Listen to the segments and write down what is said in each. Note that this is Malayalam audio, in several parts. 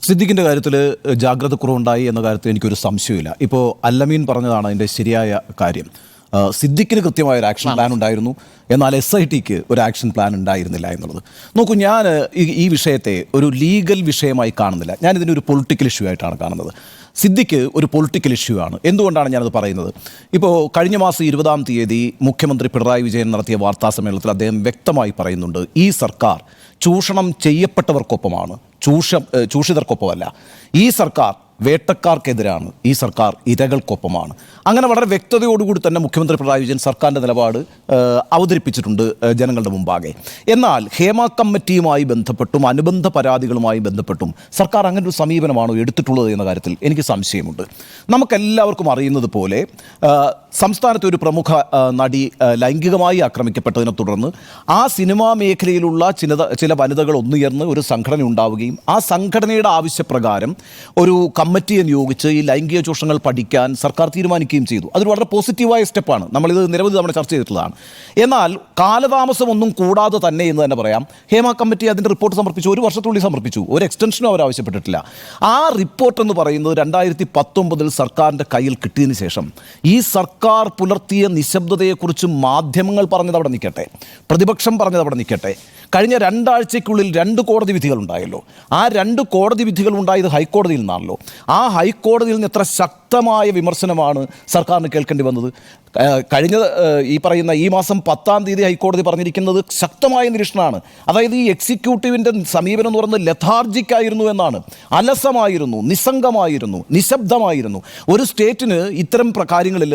സിദ്ദിഖിൻ്റെ കാര്യത്തിൽ ജാഗ്രത കുറവുണ്ടായി എന്ന കാര്യത്തിൽ എനിക്കൊരു സംശയമില്ല. ഇപ്പോൾ അല്ലമീൻ പറഞ്ഞതാണ് അതിൻ്റെ ശരിയായ കാര്യം. സിദ്ദിഖിന് കൃത്യമായ ഒരു ആക്ഷൻ പ്ലാൻ ഉണ്ടായിരുന്നു, എന്നാൽ SITക്ക് ഒരു ആക്ഷൻ പ്ലാൻ ഉണ്ടായിരുന്നില്ല എന്നുള്ളത്. നോക്കൂ, ഞാൻ ഈ വിഷയത്തെ ഒരു ലീഗൽ വിഷയമായി കാണുന്നില്ല. ഞാനിതിനെ ഒരു പൊളിറ്റിക്കൽ ഇഷ്യൂ ആയിട്ടാണ് കാണുന്നത്. സിദ്ദിഖ് ഒരു പൊളിറ്റിക്കൽ ഇഷ്യൂ ആണ്. എന്തുകൊണ്ടാണ് ഞാനത് പറയുന്നത്? ഇപ്പോൾ കഴിഞ്ഞ മാസം 20-ാം തീയതി മുഖ്യമന്ത്രി പിണറായി വിജയൻ നടത്തിയ വാർത്താ സമ്മേളനത്തിൽ അദ്ദേഹം വ്യക്തമായി പറയുന്നുണ്ട്, ഈ സർക്കാർ ചൂഷണം ചെയ്യപ്പെട്ടവർക്കൊപ്പമാണ്, ചൂഷിതർക്കൊപ്പമല്ല. ഈ സർക്കാർ വേട്ടക്കാർക്കെതിരാണ്, ഈ സർക്കാർ ഇരകൾക്കൊപ്പമാണ്. അങ്ങനെ വളരെ വ്യക്തതയോടുകൂടി തന്നെ മുഖ്യമന്ത്രി പിണറായി വിജയൻ സർക്കാരിൻ്റെ നിലപാട് അവതരിപ്പിച്ചിട്ടുണ്ട് ജനങ്ങളുടെ മുമ്പാകെ. എന്നാൽ ഹേമ കമ്മിറ്റിയുമായി ബന്ധപ്പെട്ടും അനുബന്ധ പരാതികളുമായി ബന്ധപ്പെട്ടും സർക്കാർ അങ്ങനെ ഒരു സമീപനമാണോ എടുത്തിട്ടുള്ളത് എന്ന കാര്യത്തിൽ എനിക്ക് സംശയമുണ്ട്. നമുക്കെല്ലാവർക്കും അറിയുന്നത് പോലെ സംസ്ഥാനത്തെ ഒരു പ്രമുഖ നടി ലൈംഗികമായി ആക്രമിക്കപ്പെട്ടതിനെ തുടർന്ന് ആ സിനിമാ മേഖലയിലുള്ള ചില വനിതകൾ ഒന്നുയർന്ന് ഒരു സംഘടന ഉണ്ടാവുകയും ആ സംഘടനയുടെ ആവശ്യപ്രകാരം ഒരു കമ്മിറ്റിയെ നിയോഗിച്ച് ഈ ലൈംഗിക ചൂഷണങ്ങൾ പഠിക്കാൻ സർക്കാർ തീരുമാനിക്കുകയും ചെയ്തു. അതൊരു വളരെ പോസിറ്റീവായ സ്റ്റെപ്പാണ്. നമ്മളിത് നിരവധി തവണ ചർച്ച ചെയ്തിട്ടുള്ളതാണ്. എന്നാൽ കാലതാമസമൊന്നും കൂടാതെ തന്നെ എന്ന് തന്നെ പറയാം, ഹേമ കമ്മിറ്റി അതിൻ്റെ റിപ്പോർട്ട് സമർപ്പിച്ചു. 1 വർഷത്തിനുള്ളിൽ സമർപ്പിച്ചു. ഒരു എക്സ്റ്റൻഷനും അവർ ആവശ്യപ്പെട്ടിട്ടില്ല. ആ റിപ്പോർട്ട് എന്ന് പറയുന്നത് 2019 സർക്കാരിൻ്റെ കയ്യിൽ കിട്ടിയതിന് ശേഷം ഈ സർക്കാർ പുലർത്തിയ നിശബ്ദതയെക്കുറിച്ച് മാധ്യമങ്ങൾ പറഞ്ഞത് അവിടെ നിൽക്കട്ടെ, പ്രതിപക്ഷം പറഞ്ഞത് അവിടെ നിൽക്കട്ടെ, കഴിഞ്ഞ 2 ആഴ്ചയ്ക്കുള്ളിൽ 2 കോടതി വിധികൾ ഉണ്ടായല്ലോ. ആ 2 കോടതി വിധികൾ ഉണ്ടായത് ഹൈക്കോടതിയിൽ നിന്നാണല്ലോ. ആ ഹൈക്കോടതിയിൽ നിന്ന് എത്ര ശക്തമായ വിമർശനമാണ് സർക്കാരിന് കേൾക്കേണ്ടി വന്നത്. ഈ മാസം 10-ാം തീയതി ഹൈക്കോടതി പറഞ്ഞിരിക്കുന്നത് ശക്തമായ നിരീക്ഷണമാണ്. അതായത് ഈ എക്സിക്യൂട്ടീവിൻ്റെ സമീപനം എന്ന് പറയുന്നത് ലെഥാർജിക്കായിരുന്നു എന്നാണ്. അലസമായിരുന്നു, നിസ്സംഗമായിരുന്നു, നിശബ്ദമായിരുന്നു. ഒരു സ്റ്റേറ്റിന് ഇത്തരം കാര്യങ്ങളിൽ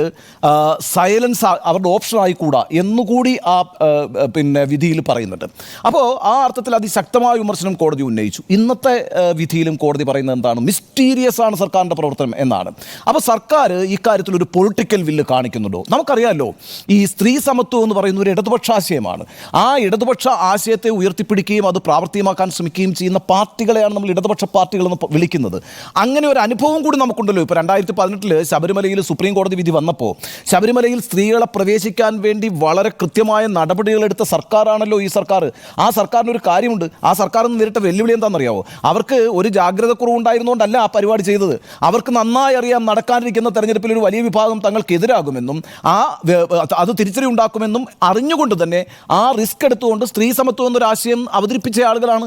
സൈലൻസ് അവരുടെ ഓപ്ഷനായി കൂടാ എന്നുകൂടി ആ വിധിയിൽ പറയുന്നുണ്ട്. അപ്പോൾ ആ അർത്ഥത്തിൽ അതിശക്തമായ വിമർശനം കോടതി ഉന്നയിച്ചു. ഇന്നത്തെ വിധിയിലും കോടതി പറയുന്നത് എന്താണ്? മിസ്റ്റീരിയസ് ആണ് സർക്കാരിൻ്റെ പ്രവർത്തനം എന്നാണ്. അപ്പോൾ സർക്കാർ ഇക്കാര്യത്തിൽ ഒരു പൊളിറ്റിക്കൽ വില്ല് കാണിക്കുന്നുണ്ടോ? നമുക്കറിയാമല്ലോ, ഈ സ്ത്രീ സമത്വം എന്ന് പറയുന്ന ഒരു ഇടതുപക്ഷ ആശയമാണ്. ആ ഇടതുപക്ഷ ആശയത്തെ ഉയർത്തിപ്പിടിക്കുകയും അത് പ്രാവർത്തികമാക്കാൻ ശ്രമിക്കുകയും ചെയ്യുന്ന പാർട്ടികളെയാണ് നമ്മൾ ഇടതുപക്ഷ പാർട്ടികളെന്ന് വിളിക്കുന്നത്. അങ്ങനെ ഒരു അനുഭവം കൂടി നമുക്കുണ്ടല്ലോ. ഇപ്പോൾ 2018 ശബരിമലയിൽ സുപ്രീം കോടതി വിധി വന്നപ്പോൾ ശബരിമലയിൽ സ്ത്രീകളെ പ്രവേശിക്കാൻ വേണ്ടി വളരെ കൃത്യമായ നടപടികളെടുത്ത സർക്കാരാണല്ലോ ഈ സർക്കാർ. ആ സർക്കാരിന് ഒരു കാര്യമുണ്ട്. ആ സർക്കാരിന് നേരിട്ട വെല്ലുവിളി എന്താണെന്നറിയാമോ? അവർക്ക് ഒരു ജാഗ്രത കുറവുണ്ടായിരുന്നുകൊണ്ടല്ല ആ പരിപാടി ചെയ്തത്. അവർക്ക് നന്നായി അറിയാം നടക്കാനിരിക്കുന്ന തെരഞ്ഞെടുപ്പിൽ ഒരു വലിയ വിഭാഗം തങ്ങൾക്കെതിരാകുമെന്നും അത് തിരിച്ചടി ഉണ്ടാക്കുമെന്നും അറിഞ്ഞുകൊണ്ട് തന്നെ ആ റിസ്ക് എടുത്തുകൊണ്ട് സ്ത്രീ സമത്വം എന്നൊരാശയം അവതരിപ്പിച്ച ആളുകളാണ്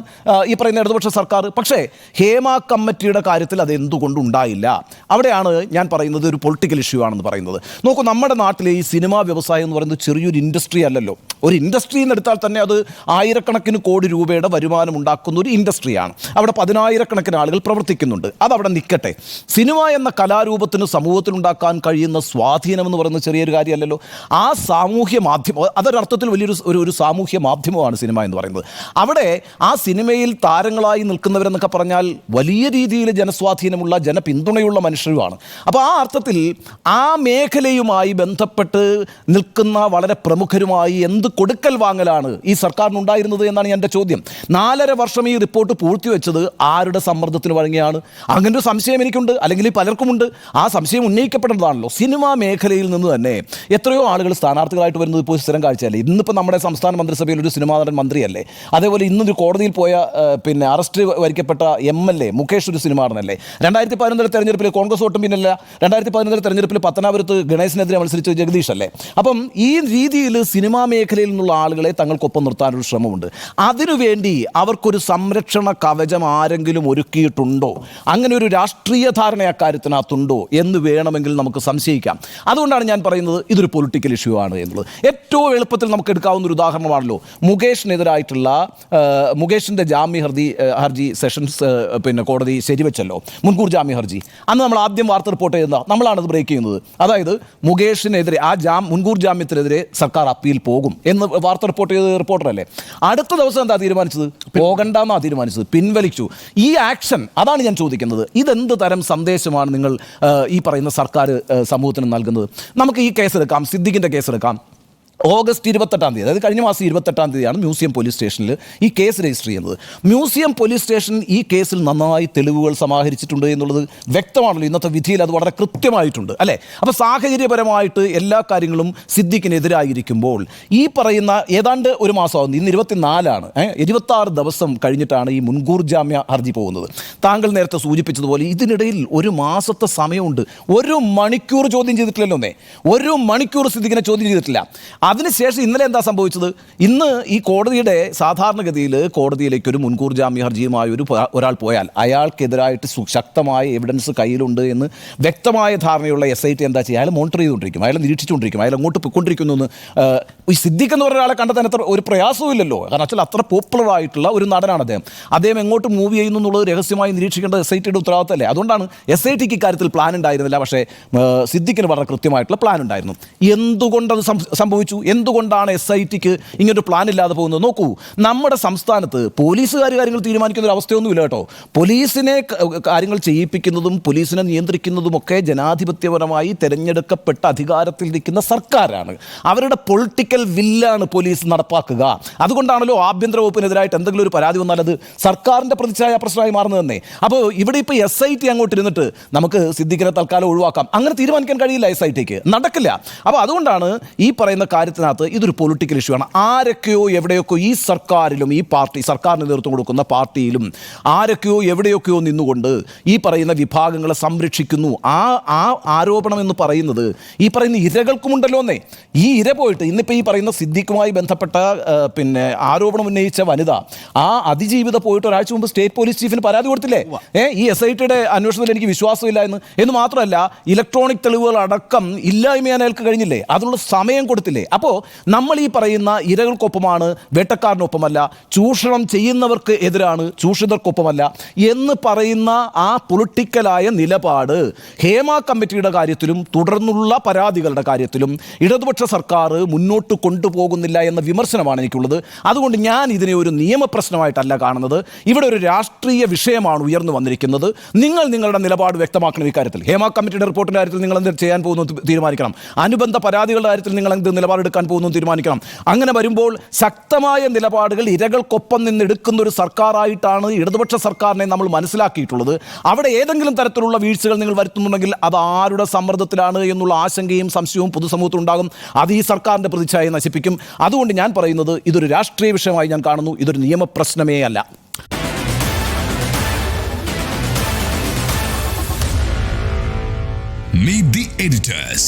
ഈ പറയുന്ന ഇടതുപക്ഷ സർക്കാർ. പക്ഷേ ഹേമ കമ്മിറ്റിയുടെ കാര്യത്തിൽ അത് എന്തുകൊണ്ടുണ്ടായില്ല? അവിടെയാണ് ഞാൻ പറയുന്നത് ഒരു പൊളിറ്റിക്കൽ ഇഷ്യൂ ആണെന്ന് പറയുന്നത്. നോക്കൂ, നമ്മുടെ നാട്ടിലെ ഈ സിനിമാ വ്യവസായം എന്ന് പറയുന്നത് ചെറിയൊരു ഇൻഡസ്ട്രി അല്ലല്ലോ. ഒരു ഇൻഡസ്ട്രി എന്നെടുത്താൽ തന്നെ അത് ആയിരക്കണക്കിന് കോടി രൂപയുടെ വരുമാനം ഉണ്ടാക്കുന്ന ഒരു ഇൻഡസ്ട്രിയാണ്. അവിടെ 10,000-കണക്കിന് ആളുകൾ പ്രവർത്തിക്കുന്നുണ്ട്. അതവിടെ നിൽക്കട്ടെ. സിനിമ എന്ന കലാരൂപത്തിന് സമൂഹത്തിലുണ്ടാക്കാൻ കഴിയുന്ന സ്വാധീനം എന്ന് പറയുന്നത് ചെറിയൊരു കാര്യമല്ലല്ലോ. ആ സാമൂഹ്യ മാധ്യമം, അതൊരർത്ഥത്തിൽ വലിയൊരു സാമൂഹ്യ മാധ്യമമാണ് സിനിമ എന്ന് പറയുന്നത്. അവിടെ ആ സിനിമയിൽ താരങ്ങളായി നിൽക്കുന്നവരെന്നൊക്കെ പറഞ്ഞാൽ വലിയ രീതിയിൽ ജനസ്വാധീനമുള്ള ജനപിന്തുണയുള്ള മനുഷ്യരുമാണ്. അപ്പോൾ ആ അർത്ഥത്തിൽ ആ മേഖലയുമായി ബന്ധപ്പെട്ട് നിൽക്കുന്ന വളരെ പ്രമുഖരുമായി എന്ത് കൊടുക്കൽ വാങ്ങലാണ് ഈ സർക്കാരിനുണ്ടായിരുന്നത് എന്നാണ് എൻ്റെ ചോദ്യം. 4.5 വർഷം ഈ റിപ്പോർട്ട് പൂഴ്ത്തിവെച്ചത് ആരുടെ സമ്മർദ്ദത്തിന് വഴങ്ങിയാണ്? അങ്ങനെ ഒരു സംശയം എനിക്കുണ്ട്, അല്ലെങ്കിൽ പലർക്കുമുണ്ട്. ആ സംശയം ഉന്നയിക്കപ്പെടേണ്ടതാണല്ലോ. സിനിമാ മേഖലയിൽ നിന്ന് തന്നെ എത്രയോ ആളുകൾ സ്ഥാനാർത്ഥികളായിട്ട് വരുന്നത് ഇപ്പോൾ സ്ഥിരം കാഴ്ചയല്ലേ. ഇന്നിപ്പോൾ നമ്മുടെ സംസ്ഥാന മന്ത്രിസഭയിൽ ഒരു സിനിമാ നടൻ മന്ത്രിയല്ലേ. അതേപോലെ ഇന്നൊരു കോടതിയിൽ പോയ അറസ്റ്റ് വരിക്കപ്പെട്ട MLA മുകേഷ് ഒരു സിനിമാ നടനല്ലേ. 2011 തെരഞ്ഞെടുപ്പിൽ കോൺഗ്രസ് വോട്ടും പിന്നല്ല. 2011 തെരഞ്ഞെടുപ്പിൽ പത്തനാപുരത്ത് ഗണേശനെതിരെ മത്സരിച്ച് ജഗദീഷ് അല്ലേ. അപ്പം ഈ രീതിയിൽ സിനിമാ മേഖലയിൽ നിന്നുള്ള ആളുകളെ തങ്ങൾക്കൊപ്പം നിർത്താനൊരു ശ്രമമുണ്ട്. അതിനുവേണ്ടി അവർക്കൊരു സംരക്ഷണ കവചം ആരെങ്കിലും ഒരുക്കിയിട്ടുണ്ടോ? അങ്ങനെ ഒരു രാഷ്ട്രീയ ധാരണ അക്കാര്യത്തിനകത്തുണ്ടോ എന്ന് വേണമെങ്കിൽ നമുക്ക് സംശയിക്കാം. അതുകൊണ്ടാണ് ഞാൻ പറയുന്നത് ഇതൊരു പൊളിറ്റിക്കൽ ഇഷ്യൂ ആണ് എന്നുള്ളത്. ഏറ്റവും എളുപ്പത്തിൽ നമുക്ക് എടുക്കാവുന്ന ഒരു ഉദാഹരണമാണല്ലോ മുകേഷിനെതിരായിട്ടുള്ള മുകേഷിൻ്റെ ഹർജി സെഷൻസ് കോടതി ശരിവെച്ചല്ലോ, മുൻകൂർ ജാമ്യ ഹർജി. അന്ന് നമ്മൾ ആദ്യം വാർത്ത റിപ്പോർട്ട് ചെയ്യുന്ന നമ്മളാണത് ബ്രേക്ക് ചെയ്യുന്നത്. അതായത് മുകേഷിനെതിരെ മുൻകൂർ ജാമ്യത്തിനെതിരെ സർക്കാർ അപ്പീൽ പോകും എന്ന് വാർത്ത റിപ്പോർട്ട് ചെയ്ത് റിപ്പോർട്ടറല്ലേ. അടുത്ത ദിവസം എന്താ തീരുമാനിച്ചത്? പോകണ്ടെന്നാണ് തീരുമാനിച്ചത്, പിൻവലിച്ചു. ഈ ആക്ഷൻ, അതാണ് ഞാൻ ചോദിക്കുന്നത്. ഇതെന്ത് തരം സന്ദേശമാണ് നിങ്ങൾ ഈ പറയുന്ന സർക്കാർ സമൂഹത്തിന് നൽകുന്നത്? നമുക്ക് ഈ കേസെടുക്കാം, സിദ്ദിഖിൻ്റെ കേസെടുക്കാം. ഓഗസ്റ്റ് 28-ാം തീയതി, അതായത് കഴിഞ്ഞ മാസം 28-ാം തീയതിയാണ് മ്യൂസിയം പോലീസ് സ്റ്റേഷനിൽ ഈ കേസ് രജിസ്റ്റർ ചെയ്യുന്നത്. മ്യൂസിയം പോലീസ് സ്റ്റേഷൻ ഈ കേസിൽ നന്നായി തെളിവുകൾ സമാഹരിച്ചിട്ടുണ്ട് എന്നുള്ളത് വ്യക്തമാണല്ലോ. ഇന്നത്തെ വിധിയിൽ അത് വളരെ കൃത്യമായിട്ടുണ്ട് അല്ലേ? അപ്പോൾ സാഹചര്യപരമായിട്ട് എല്ലാ കാര്യങ്ങളും സിദ്ദിഖിനെതിരായിരിക്കുമ്പോൾ ഈ പറയുന്ന ഏതാണ്ട് ഒരു മാസമാകുന്നു, ഇന്ന് 24-ആണ്, 26 ദിവസം കഴിഞ്ഞിട്ടാണ് ഈ മുൻകൂർ ജാമ്യ ഹർജി പോകുന്നത്. താങ്കൾ നേരത്തെ സൂചിപ്പിച്ചതുപോലെ ഇതിനിടയിൽ ഒരു മാസത്തെ സമയമുണ്ട്. 1 മണിക്കൂർ ചോദ്യം ചെയ്തിട്ടില്ലല്ലോ. 1 മണിക്കൂർ സിദ്ദിഖിനെ ചോദ്യം ചെയ്തിട്ടില്ല. അതിനുശേഷം ഇന്നലെ എന്താ സംഭവിച്ചത്? ഇന്ന് ഈ കോടതിയുടെ സാധാരണഗതിയിൽ കോടതിയിലേക്ക് ഒരു മുൻകൂർ ജാമ്യ ഹർജിയുമായി ഒരാൾ പോയാൽ അയാൾക്കെതിരായിട്ട് ശക്തമായ എവിഡൻസ് കയ്യിലുണ്ട് എന്ന് വ്യക്തമായ ധാരണയുള്ള SIT എന്താ ചെയ്യുക? അയാൾ മോണിറ്റർ ചെയ്തുകൊണ്ടിരിക്കും, അയാൾ നിരീക്ഷിച്ചുകൊണ്ടിരിക്കും, അയാൾ അങ്ങോട്ട് പോയിക്കൊണ്ടിരിക്കുന്നു എന്ന്. ഈ സിദ്ദിഖ് എന്ന് പറഞ്ഞ ഒരാളെ കണ്ടെത്താൻ അത്ര ഒരു പ്രയാസവും ഇല്ലല്ലോ. കാരണം വെച്ചാൽ അത്ര പോപ്പുലർ ആയിട്ടുള്ള ഒരു നടനാണ് അദ്ദേഹം എങ്ങോട്ട് മൂവ് ചെയ്യുന്നു എന്നുള്ളത് രഹസ്യമായി നിരീക്ഷിക്കേണ്ടത് SITയുടെ ഉത്തരവാദിത്തമല്ലേ? അതുകൊണ്ടാണ് SITക്ക് ഇക്കാര്യത്തിൽ പ്ലാൻ ഉണ്ടായിരുന്നില്ല, പക്ഷേ സിദ്ദിഖിന് വളരെ കൃത്യമായിട്ടുള്ള പ്ലാൻ ഉണ്ടായിരുന്നു. എന്തുകൊണ്ടത് സംഭവിച്ചു? എന്തുകൊണ്ടാണ് SITക്ക് ഇങ്ങനൊരു പ്ലാൻ ഇല്ലാതെ പോകുന്നത്? നോക്കൂ, നമ്മുടെ സംസ്ഥാനത്ത് പോലീസുകാർ കാര്യങ്ങൾ തീരുമാനിക്കുന്ന ഒരു അവസ്ഥയൊന്നുമില്ല കേട്ടോ. പോലീസിനെ കാര്യങ്ങൾ ചെയ്യിപ്പിക്കുന്നതും പോലീസിനെ നിയന്ത്രിക്കുന്നതുമൊക്കെ ജനാധിപത്യപരമായി തിരഞ്ഞെടുക്കപ്പെട്ട അധികാരത്തിൽ നിൽക്കുന്ന സർക്കാരാണ്. അവരുടെ പൊളിറ്റിക്കൽ വില്ലാണ് പോലീസ് നടപ്പാക്കുക. അതുകൊണ്ടാണല്ലോ ആഭ്യന്തര വകുപ്പിനെതിരായിട്ട് എന്തെങ്കിലും ഒരു പരാതി വന്നാൽ അത് സർക്കാരിൻ്റെ പ്രതിച്ഛായ പ്രശ്നമായി മാറുന്നത് തന്നെ. അപ്പോൾ ഇവിടെ ഇപ്പോൾ SIT അങ്ങോട്ട് ഇരുന്നിട്ട് നമുക്ക് സിദ്ദിഖിനെ തൽക്കാലം ഒഴിവാക്കാം, അങ്ങനെ തീരുമാനിക്കാൻ കഴിയില്ല. SITക്ക് നടക്കില്ല. അപ്പോൾ അതുകൊണ്ടാണ് ഈ പറയുന്ന കാര്യത്തിനകത്ത് ഇതൊരു പൊളിറ്റിക്കൽ ഇഷ്യൂ ആണ്. ആരൊക്കെയോ എവിടെയൊക്കെയോ ഈ സർക്കാരിലും ഈ പാർട്ടി സർക്കാരിന് നേതൃത്വം കൊടുക്കുന്ന പാർട്ടിയിലും ആരൊക്കെയോ എവിടെയൊക്കെയോ നിന്നുകൊണ്ട് ഈ പറയുന്ന വിഭാഗങ്ങളെ സംരക്ഷിക്കുന്നു. ആ ആരോപണം എന്ന് പറയുന്നത് ഈ പറയുന്ന ഇരകൾക്കുമുണ്ടല്ലോ എന്നേ. ഈ ഇര പോയിട്ട് ഇന്നിപ്പോൾ ഈ പറയുന്ന സിദ്ദിഖുമായി ബന്ധപ്പെട്ട ആരോപണം ഉന്നയിച്ച വനിത, ആ അതിജീവിത പോയിട്ട് ഒരാഴ്ച മുമ്പ് സ്റ്റേറ്റ് പോലീസ് ചീഫിന് പരാതി കൊടുത്തില്ലേ? ഈ SITയുടെ അന്വേഷണത്തിൽ എനിക്ക് വിശ്വാസമില്ല എന്ന് മാത്രമല്ല, ഇലക്ട്രോണിക് തെളിവുകൾ അടക്കം ഇല്ലായ്മ അയാൾക്ക് കഴിഞ്ഞില്ലേ? അതിനുള്ള സമയം കൊടുത്തില്ലേ? അപ്പോൾ നമ്മൾ ഈ പറയുന്ന ഇരകൾക്കൊപ്പമാണ്, വേട്ടക്കാരനൊപ്പമല്ല, ചൂഷണം ചെയ്യുന്നവർക്ക് എതിരാണ്, ചൂഷിതർക്കൊപ്പമല്ല എന്ന് പറയുന്ന ആ പൊളിറ്റിക്കലായ നിലപാട് ഹേമ കമ്മിറ്റിയുടെ കാര്യത്തിലും തുടർന്നുള്ള പരാതികളുടെ കാര്യത്തിലും ഇടതുപക്ഷ സർക്കാർ മുന്നോട്ട് കൊണ്ടുപോകുന്നില്ല എന്ന വിമർശനമാണ് എനിക്കുള്ളത്. അതുകൊണ്ട് ഞാൻ ഇതിനെ ഒരു നിയമപ്രശ്നമായിട്ടല്ല കാണുന്നത്. ഇവിടെ ഒരു രാഷ്ട്രീയ വിഷയമാണ് ഉയർന്നു വന്നിരിക്കുന്നത്. നിങ്ങൾ നിങ്ങളുടെ നിലപാട് വ്യക്തമാക്കണം ഇക്കാര്യത്തിൽ. ഹേമ കമ്മിറ്റിയുടെ റിപ്പോർട്ടിൻ്റെ കാര്യത്തിൽ നിങ്ങൾ എന്ത് ചെയ്യാൻ പോകുന്നു തീരുമാനിക്കണം. അനുബന്ധ പരാതികളുടെ കാര്യത്തിൽ നിങ്ങൾ എന്ത് നിലപാടെടുക്കാൻ പോകുന്നു തീരുമാനിക്കണം. അങ്ങനെ വരുമ്പോൾ ശക്തമായ നിലപാടുകൾ ഇരകൾക്കൊപ്പം നിന്ന് എടുക്കുന്ന ഒരു സർക്കാരായിട്ടാണ് ഇടതുപക്ഷ സർക്കാരിനെ നമ്മൾ മനസ്സിലാക്കിയിട്ടുള്ളത്. അവിടെ ഏതെങ്കിലും തരത്തിലുള്ള വീഴ്ചകൾ നിങ്ങൾ വരുത്തുന്നുണ്ടെങ്കിൽ അത് ആരുടെ സമ്മർദ്ദത്തിലാണ് എന്നുള്ള ആശങ്കയും സംശയവും പൊതുസമൂഹത്തിൽ ഉണ്ടാകും. അത് ഈ സർക്കാരിൻ്റെ പ്രതിച്ഛായ നശിപ്പിക്കും. അതുകൊണ്ട് ഞാൻ പറയുന്നത് ഇതൊരു രാഷ്ട്രീയ വിഷയമായി ഞാൻ കാണുന്നു. ഇതൊരു നിയമപ്രശ്നമേ അല്ല. Meet the editors.